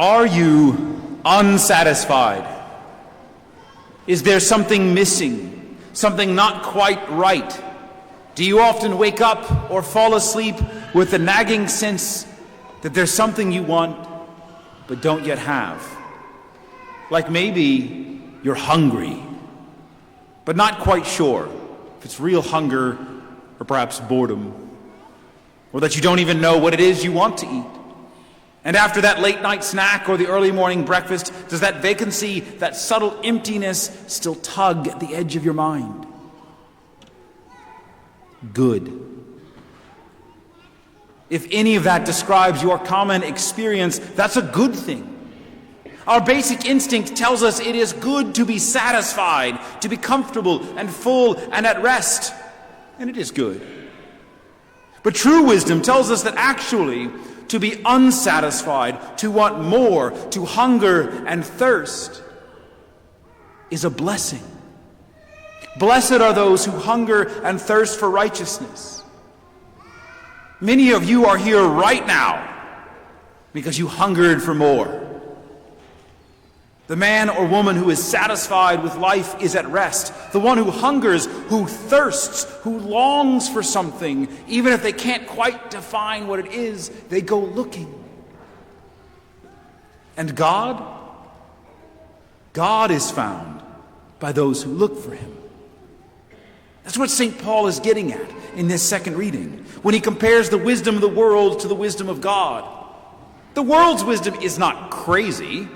Are you unsatisfied? Is there something missing, something not quite right? Do you often wake up or fall asleep with the nagging sense that there's something you want but don't yet have? Like maybe you're hungry, but not quite sure if it's real hunger or perhaps boredom, or that you don't even know what it is you want to eat. And after that late night snack or the early morning breakfast, does that vacancy, that subtle emptiness, still tug at the edge of your mind? Good. If any of that describes your common experience, that's a good thing. Our basic instinct tells us it is good to be satisfied, to be comfortable and full and at rest. And it is good. But true wisdom tells us that actually, to be unsatisfied, to want more, to hunger and thirst, is a blessing. Blessed are those who hunger and thirst for righteousness. Many of you are here right now because you hungered for more. The man or woman who is satisfied with life is at rest. The one who hungers, who thirsts, who longs for something, even if they can't quite define what it is, they go looking. And God is found by those who look for him. That's what St. Paul is getting at in this second reading, when he compares the wisdom of the world to the wisdom of God. The world's wisdom is not crazy.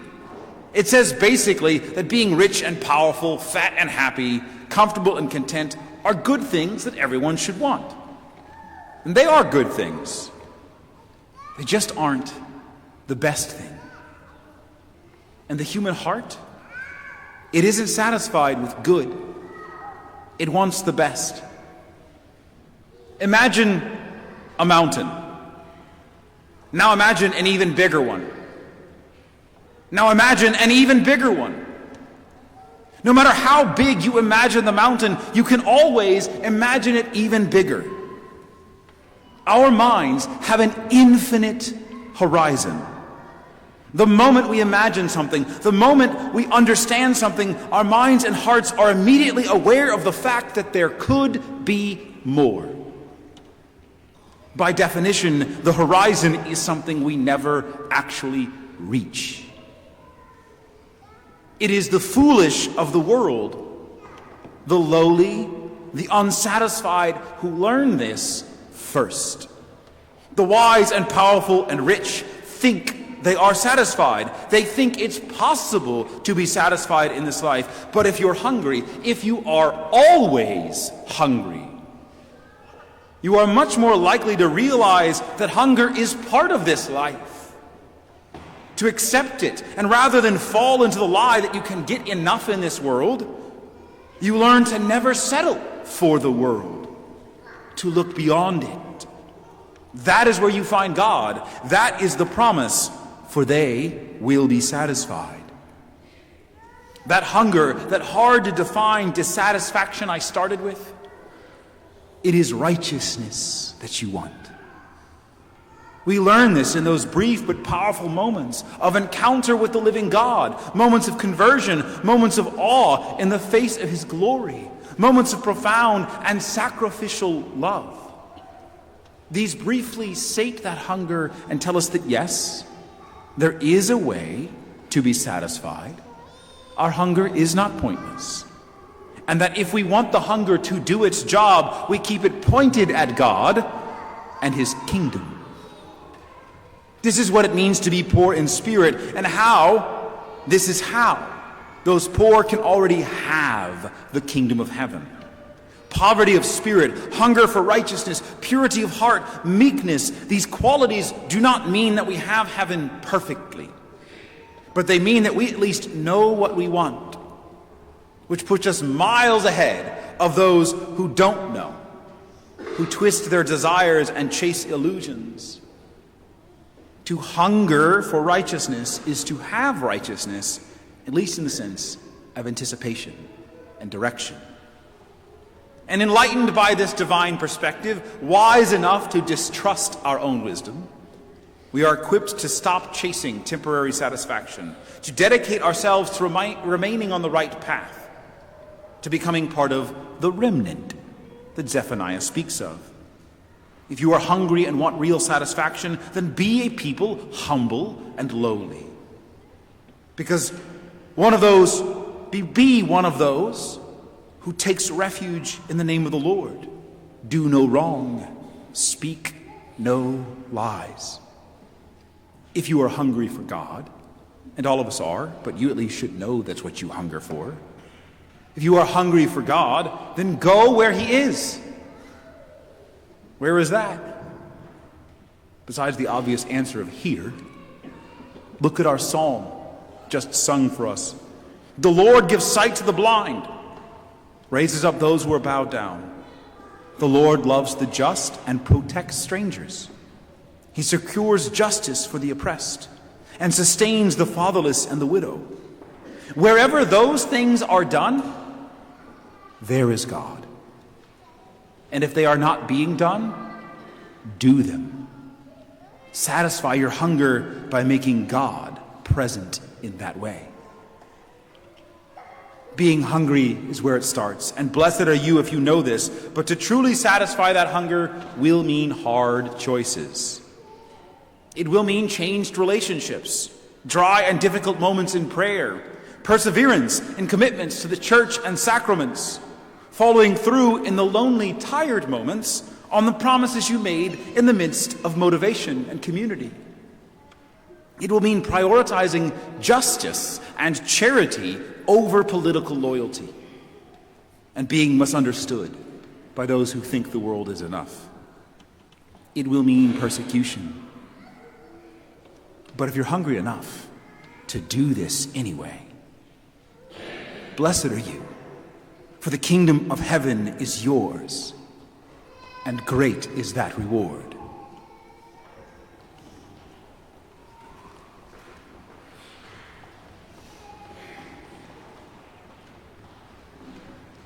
It says basically that being rich and powerful, fat and happy, comfortable and content are good things that everyone should want. And they are good things. They just aren't the best thing. And the human heart, it isn't satisfied with good. It wants the best. Imagine a mountain. Now imagine an even bigger one. Now imagine an even bigger one. No matter how big you imagine the mountain, you can always imagine it even bigger. Our minds have an infinite horizon. The moment we imagine something, the moment we understand something, our minds and hearts are immediately aware of the fact that there could be more. By definition, the horizon is something we never actually reach. It is the foolish of the world, the lowly, the unsatisfied, who learn this first. The wise and powerful and rich think they are satisfied. They think it's possible to be satisfied in this life. But if you're hungry, if you are always hungry, you are much more likely to realize that hunger is part of this life. To accept it, and rather than fall into the lie that you can get enough in this world, you learn to never settle for the world, to look beyond it. That is where you find God. That is the promise, for they will be satisfied. That hunger, that hard to define dissatisfaction I started with, it is righteousness that you want. We learn this in those brief but powerful moments of encounter with the living God, moments of conversion, moments of awe in the face of his glory, moments of profound and sacrificial love. These briefly sate that hunger and tell us that yes, there is a way to be satisfied. Our hunger is not pointless. And that if we want the hunger to do its job, we keep it pointed at God and his kingdom. This is what it means to be poor in spirit, and this is how those poor can already have the kingdom of heaven. Poverty of spirit, hunger for righteousness, purity of heart, meekness, these qualities do not mean that we have heaven perfectly, but they mean that we at least know what we want, which puts us miles ahead of those who don't know, who twist their desires and chase illusions. To hunger for righteousness is to have righteousness, at least in the sense of anticipation and direction. And enlightened by this divine perspective, wise enough to distrust our own wisdom, We are equipped to stop chasing temporary satisfaction, to dedicate ourselves to remaining on the right path, to becoming part of the remnant that Zephaniah speaks of. If you are hungry and want real satisfaction, then be a people humble and lowly. Because be one of those who takes refuge in the name of the Lord. Do no wrong, speak no lies. If you are hungry for God, and all of us are, but you at least should know that's what you hunger for. If you are hungry for God, then go where He is. Where is that? Besides the obvious answer of here, look at our psalm just sung for us. The Lord gives sight to the blind, raises up those who are bowed down. The Lord loves the just and protects strangers. He secures justice for the oppressed and sustains the fatherless and the widow. Wherever those things are done, there is God. And if they are not being done, do them. Satisfy your hunger by making God present in that way. Being hungry is where it starts, and blessed are you if you know this, but to truly satisfy that hunger will mean hard choices. It will mean changed relationships, dry and difficult moments in prayer, perseverance in commitments to the church and sacraments, following through in the lonely, tired moments on the promises you made in the midst of motivation and community. It will mean prioritizing justice and charity over political loyalty and being misunderstood by those who think the world is enough. It will mean persecution. But if you're hungry enough to do this anyway, blessed are you, for the kingdom of heaven is yours, and great is that reward.